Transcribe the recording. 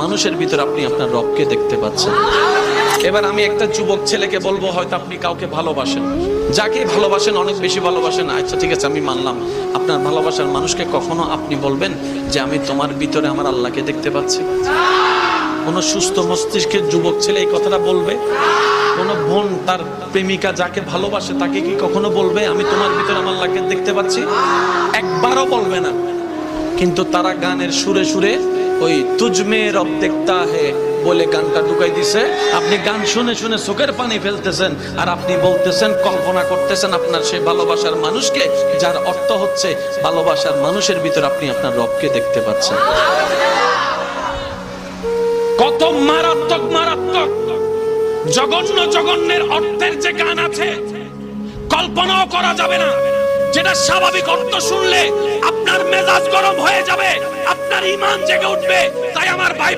মানুষের ভিতর আপনি আপনার রবকে দেখতে পাচ্ছেন। এবার আমি একটা যুবক ছেলেকে বলবো, হয়তো আপনি কাউকে ভালোবাসেন, যাকে ভালোবাসেন অনেক বেশি ভালোবাসেন, আচ্ছা ঠিক আছে আমি মানলাম, আপনার ভালোবাসার মানুষকে কখনো আপনি বলবেন যে আমি তোমার ভিতরে আমার আল্লাহকে দেখতে পাচ্ছি? কোন সুস্থ মস্তিষ্কের যুবক ছেলে এই কথাটা বলবে? কোন বোন তার প্রেমিকা যাকে ভালোবাসে তাকে কি কখনো বলবে আমি তোমার ভিতরে আমার আল্লাহকে দেখতে পাচ্ছি? একবারও বলবে না। কিন্তু তারা গানের সুরে সুরে ওই তুজমে রব দেখতা হে বলে গানটা ঢুকাই দিছে। আপনি গান শুনে শুনে চোখের পানি ফেলতেছেন, আর আপনি বলতেছেন, কল্পনা করতেছেন আপনার সেই ভালোবাসার মানুষকে, যার অর্থ হচ্ছে ভালোবাসার মানুষের ভিতর আপনি আপনার রবকে দেখতে পাচ্ছেন। কত মারাত্মক মারাত্মক জঘন্য জঘন্যের অর্থের যে গান আছে, কল্পনাও করা যাবে না, যেটা স্বাভাবিক অর্থ শুনলে আপনার মেজাজ গরম হয়ে যাবে, আপনার ঈমান জেগে উঠবে। তাই আমার ভাই